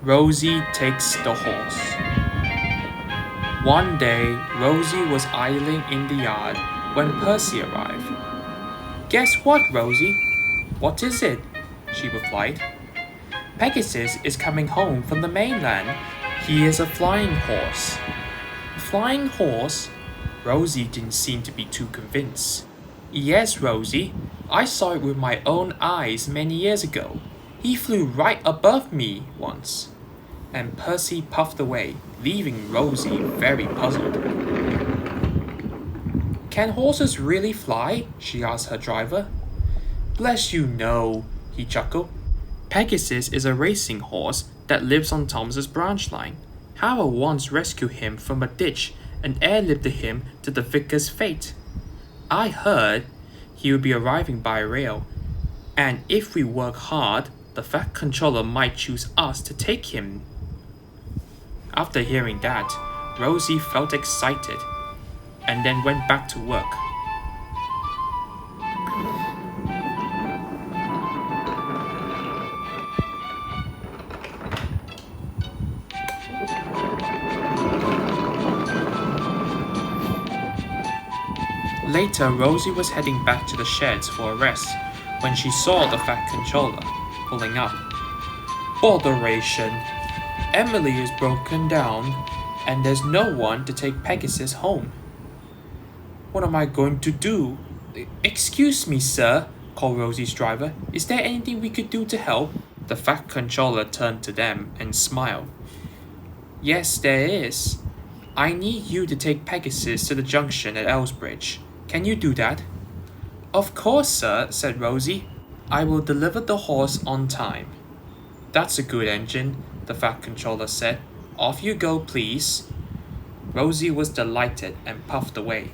Rosie takes the horse. One day, Rosie was idling in the yard when Percy arrived. Guess what, Rosie? What is it? She replied. Pegasus is coming home from the mainland. He is a flying horse. A flying horse? Rosie didn't seem to be too convinced. Yes, Rosie. I saw it with my own eyes many years ago. He flew right above me once. And Percy puffed away, leaving Rosie very puzzled. Can horses really fly? She asked her driver. Bless you, no, he chuckled. Pegasus is a racing horse that lives on Thomas's branch line. Howard once rescued him from a ditch and airlifted him to the vicar's fete. I heard he will be arriving by rail, and if we work hard, the Fat Controller might choose us to take him. After hearing that, Rosie felt excited and then went back to work. Later, Rosie was heading back to the sheds for a rest when she saw the Fat Controller pulling up. Botheration! Emily is broken down, and there's no one to take Pegasus home. What am I going to do? Excuse me, sir, called Rosie's driver. Is there anything we could do to help? The Fat Controller turned to them and smiled. Yes, there is. I need you to take Pegasus to the junction at Elsbridge. Can you do that? Of course, sir, said Rosie. I will deliver the horse on time. That's a good engine, the Fat Controller said. Off you go, please. Rosie was delighted and puffed away.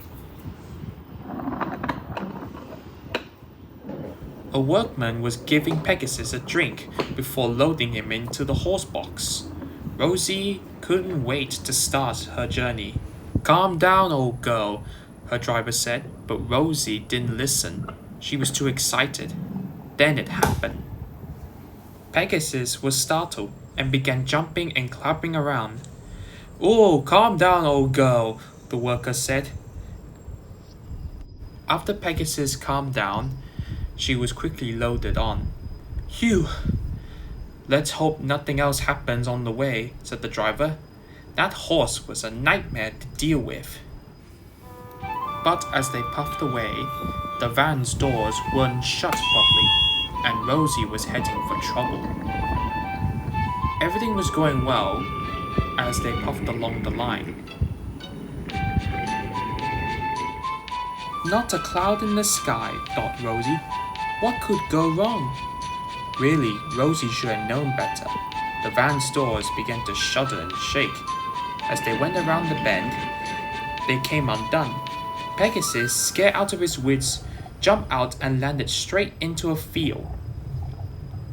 A workman was giving Pegasus a drink before loading him into the horse box. Rosie couldn't wait to start her journey. Calm down, old girl, her driver said, but Rosie didn't listen. She was too excited. Then it happened. Pegasus was startled and began jumping and clapping around. Oh, calm down, old girl, the worker said. After Pegasus calmed down, she was quickly loaded on. Phew! Let's hope nothing else happens on the way, said the driver. That horse was a nightmare to deal with. But as they puffed away, the van's doors weren't shut properly, and Rosie was heading for trouble. Everything was going well as they puffed along the line. Not a cloud in the sky, thought Rosie. What could go wrong? Really, Rosie should have known better. The van's doors began to shudder and shake. As they went around the bend, they came undone. Pegasus, scared out of his wits, jumped out and landed straight into a field.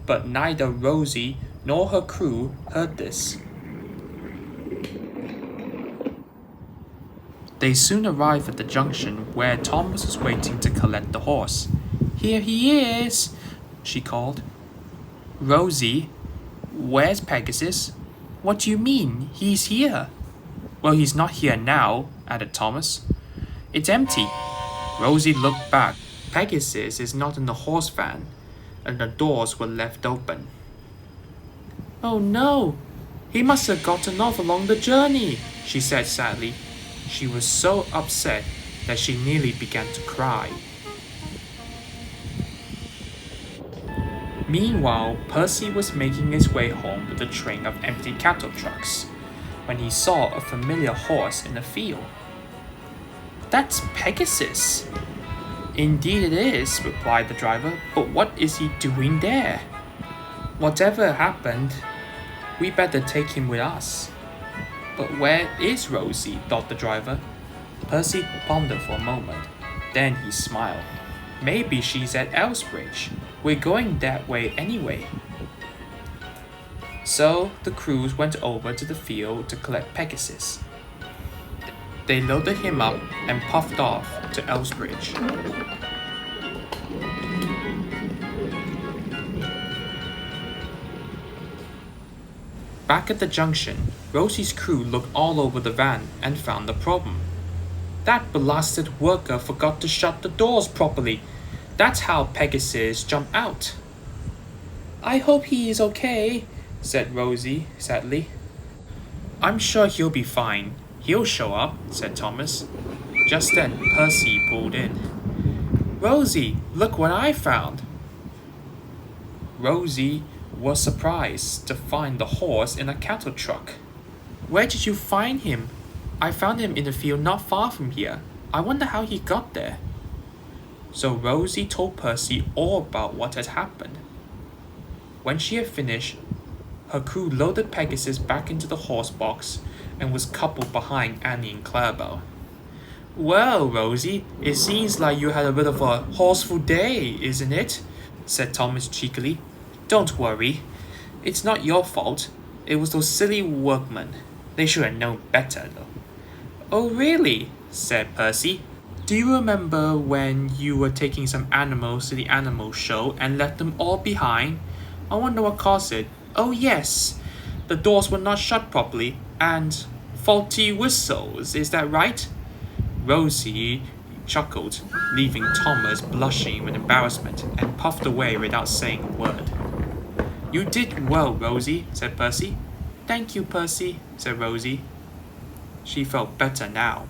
But neither Rosie nor her crew heard this. They soon arrived at the junction where Thomas was waiting to collect the horse. Here he is, she called. Rosie, where's Pegasus? What do you mean? He's here. Well, he's not here now, added Thomas. It's empty. Rosie looked back. Pegasus is not in the horse van, and the doors were left open. Oh no, he must have gotten off along the journey, she said sadly. She was so upset that she nearly began to cry. Meanwhile, Percy was making his way home with a train of empty cattle trucks when he saw a familiar horse in the field. That's Pegasus. Indeed it is, replied the driver, but what is he doing there? Whatever happened, we better take him with us. But where is Rosie? Thought the driver. Percy pondered for a moment. Then he smiled. Maybe she's at Elsbridge. We're going that way anyway. So the crews went over to the field to collect Pegasus. They loaded him up and puffed off to Elsbridge. Back at the junction, Rosie's crew looked all over the van and found the problem. That blasted worker forgot to shut the doors properly. That's how Pegasus jumped out. I hope he is okay, said Rosie sadly. I'm sure he'll be fine. He'll show up, said Thomas. Just then, Percy pulled in. Rosie, look what I found. Rosie was surprised to find the horse in a cattle truck. Where did you find him? I found him in the field not far from here. I wonder how he got there. So Rosie told Percy all about what had happened. When she had finished, her crew loaded Pegasus back into the horse box and was coupled behind Annie and Clarabelle. Well, Rosie, it seems like you had a bit of a horseful day, isn't it? Said Thomas cheekily. Don't worry. It's not your fault. It was those silly workmen. They should have known better, though. Oh, really? Said Percy. Do you remember when you were taking some animals to the animal show and left them all behind? I wonder what caused it. Oh, yes. The doors were not shut properly and faulty whistles, is that right? Rosie chuckled, leaving Thomas blushing with embarrassment, and puffed away without saying a word. You did well, Rosie, said Percy. Thank you, Percy, said Rosie. She felt better now.